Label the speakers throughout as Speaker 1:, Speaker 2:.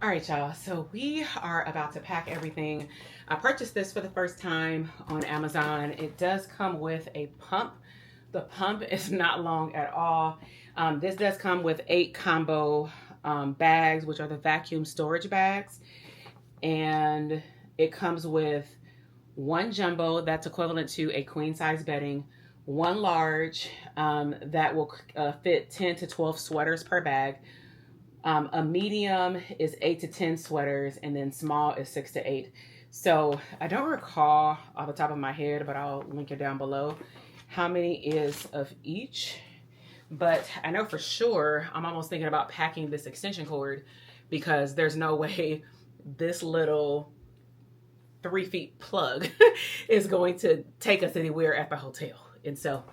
Speaker 1: All right, y'all. So we are about to pack everything. I purchased this for the first time on Amazon. It does come with a pump. The pump is not long at all. This does come with 8 combo bags, which are the vacuum storage bags. And it comes with 1 jumbo that's equivalent to a queen size bedding, 1 large that will fit 10 to 12 sweaters per bag. A medium is 8 to 10 sweaters, and then small is 6 to 8. So I don't recall off the top of my head, but I'll link it down below, how many is of each. But I know for sure I'm almost thinking about packing this extension cord, because there's no way this little 3 feet plug is going to take us anywhere at the hotel. And so,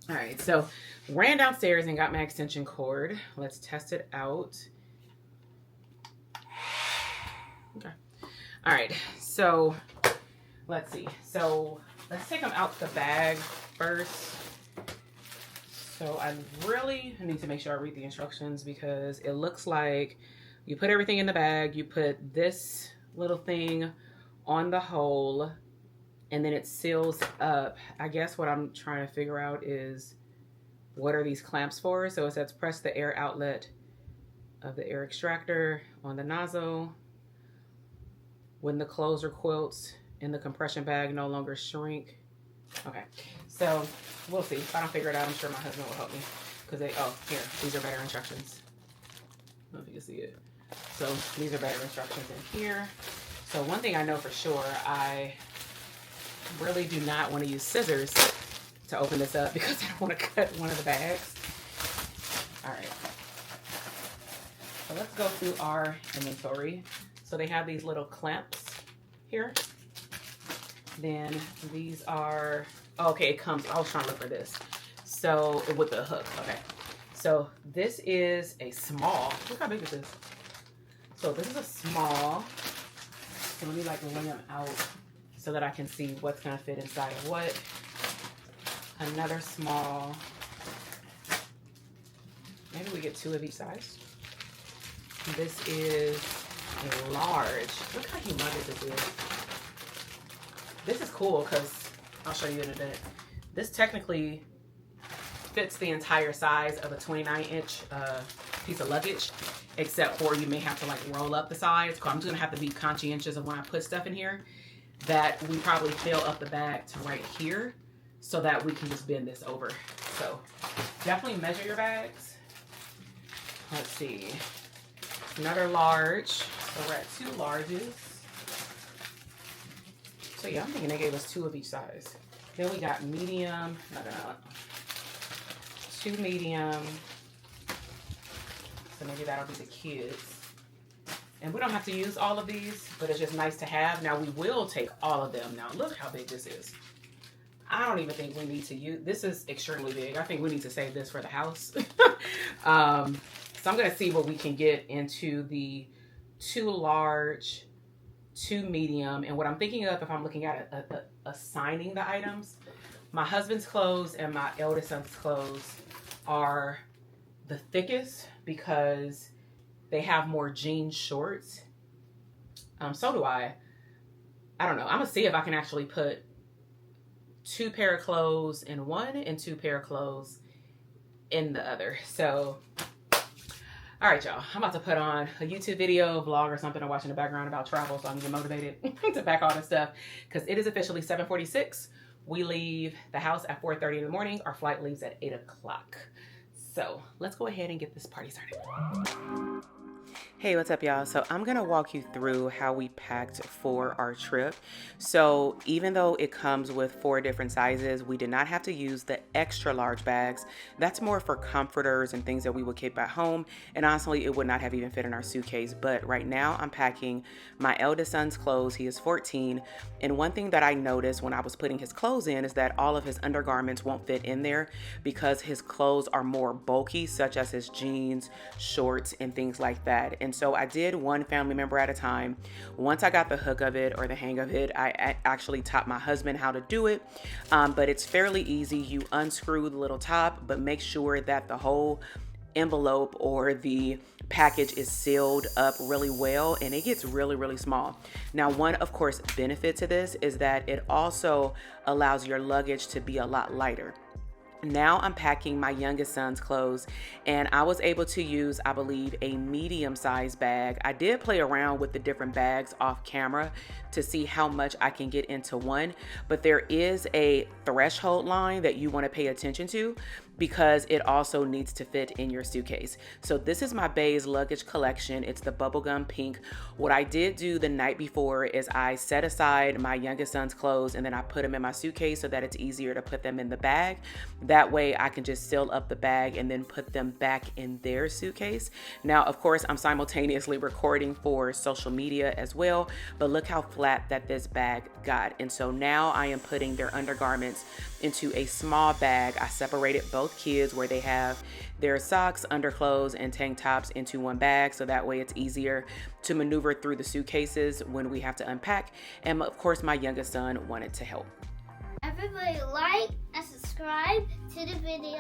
Speaker 1: all right, so ran downstairs and got my extension cord. Let's test it out. Okay. All right, so let's see. So let's take them out the bag first. So I really need to make sure I read the instructions, because it looks like you put everything in the bag, you put this little thing on the hole, and then it seals up. I guess what I'm trying to figure out is, what are these clamps for? So it says press the air outlet of the air extractor on the nozzle. When the clothes or quilts in the compression bag no longer shrink. Okay, so we'll see. If I don't figure it out, I'm sure my husband will help me. Because here, these are better instructions. I don't know if you can see it. So these are better instructions in here. So one thing I know for sure, I really do not want to use scissors to open this up, because I don't want to cut one of the bags. All right. So let's go through our inventory. So they have these little clamps here. Then these are, okay, it comes, I was trying to look for this. So with the hook, okay. So this is a small, look how big this is. So this is a small. So let me like lay them out so that I can see what's gonna fit inside of what. Another small. Maybe we get 2 of each size. This is a large. Look how humongous this is. This is cool because I'll show you in a bit. This technically fits the entire size of a 29-inch piece of luggage, except for you may have to like roll up the sides. I'm just gonna have to be conscientious of when I put stuff in here, that we probably fill up the bag to right here, so that we can just bend this over. So definitely measure your bags. Let's see. Another large. So we're at 2 larges. So yeah, I'm thinking they gave us 2 of each size. Then we got medium. No. 2 medium. So maybe that'll be the kids. And we don't have to use all of these, but it's just nice to have. Now we will take all of them. Now look how big this is. I don't even think we need to use, this is extremely big. I think we need to save this for the house. So I'm gonna see what we can get into the 2 large, 2 medium. And what I'm thinking of, if I'm looking at assigning the items, my husband's clothes and my eldest son's clothes are the thickest, because they have more jean shorts. So do I. I don't know. I'm gonna see if I can actually put 2 pair of clothes in one and 2 pair of clothes in the other. So, all right, y'all. I'm about to put on a YouTube video, vlog, or something to watch in the background about travel, so I'm getting motivated to pack all this stuff, because it is officially 7:46. We leave the house at 4:30 in the morning. Our flight leaves at 8 o'clock. So let's go ahead and get this party started. Hey, what's up, y'all? So I'm gonna walk you through how we packed for our trip. So even though it comes with 4 different sizes, we did not have to use the extra large bags. That's more for comforters and things that we would keep at home. And honestly, it would not have even fit in our suitcase. But right now I'm packing my eldest son's clothes. He is 14. And one thing that I noticed when I was putting his clothes in is that all of his undergarments won't fit in there, because his clothes are more bulky, such as his jeans, shorts, and things like that. And so I did one family member at a time. Once I got the hook of it or the hang of it, I actually taught my husband how to do it. But it's fairly easy. You unscrew the little top, but make sure that the hole envelope or the package is sealed up really well, and it gets really, really small. Now, one, of course, benefit to this is that it also allows your luggage to be a lot lighter. Now I'm packing my youngest son's clothes, and I was able to use, I believe, a medium-sized bag. I did play around with the different bags off camera to see how much I can get into one, but there is a threshold line that you want to pay attention to because it also needs to fit in your suitcase. So this is my Bae's luggage collection. It's the bubblegum pink. What I did do the night before is I set aside my youngest son's clothes and then I put them in my suitcase so that it's easier to put them in the bag. That way I can just seal up the bag and then put them back in their suitcase. Now, of course, I'm simultaneously recording for social media as well, but look how flat that this bag got. And so now I am putting their undergarments into a small bag. I separated both kids where they have their socks, underclothes, and tank tops into one bag, so that way it's easier to maneuver through the suitcases when we have to unpack. And of course, my youngest son wanted to help.
Speaker 2: Everybody like and subscribe to the video.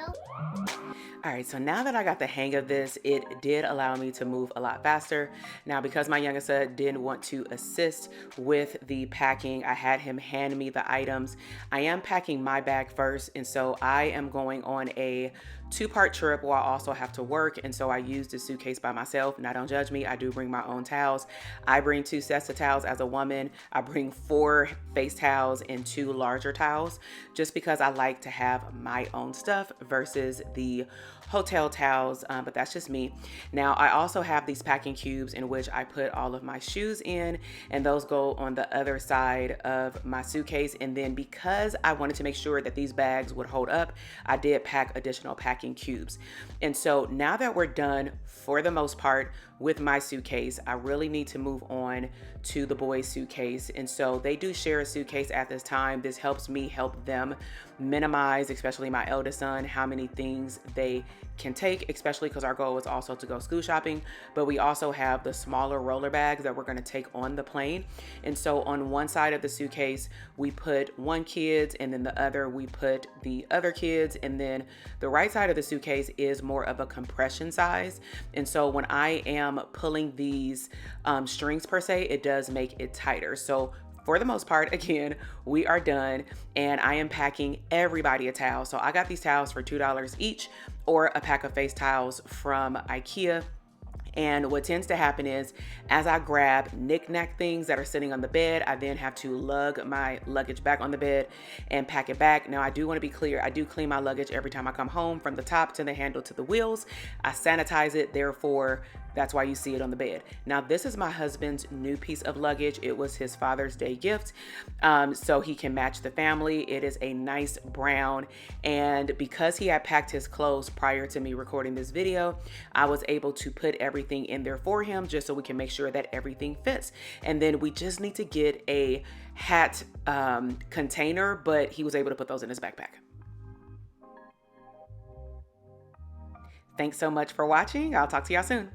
Speaker 1: All right, so now that I got the hang of this, it did allow me to move a lot faster. Now, because my youngest son did want to assist with the packing, I had him hand me the items. I am packing my bag first, and so I am going on a 2-part trip where I also have to work, and so I use the suitcase by myself. Now, don't judge me, I do bring my own towels. I bring 2 sets of towels as a woman. I bring 4 face towels and 2 larger towels, just because I like to have my own stuff versus the hotel towels, but that's just me. Now, I also have these packing cubes in which I put all of my shoes in, and those go on the other side of my suitcase. And then because I wanted to make sure that these bags would hold up, I did pack additional packing cubes. And so now that we're done for the most part with my suitcase, I really need to move on to the boys' suitcase. And so they do share a suitcase at this time. This helps me help them minimize, especially my eldest son, how many things they can take, especially because our goal is also to go school shopping. But we also have the smaller roller bags that we're going to take on the plane. And so on one side of the suitcase, we put one kid's, and then the other, we put the other kids. And then the right side of the suitcase is more of a compression size. And so when I am pulling these strings per se, it does make it tighter. So for the most part, again, we are done, and I am packing everybody a towel. So I got these towels for $2 each, or a pack of face towels from IKEA. And what tends to happen is, as I grab knick-knack things that are sitting on the bed, I then have to lug my luggage back on the bed and pack it back. Now, I do want to be clear. I do clean my luggage every time I come home, from the top to the handle to the wheels. I sanitize it, therefore, that's why you see it on the bed. Now, this is my husband's new piece of luggage. It was his Father's Day gift, so he can match the family. It is a nice brown, and because he had packed his clothes prior to me recording this video, I was able to put everything in there for him just so we can make sure that everything fits. And then we just need to get a hat container, but he was able to put those in his backpack. Thanks so much for watching. I'll talk to y'all soon.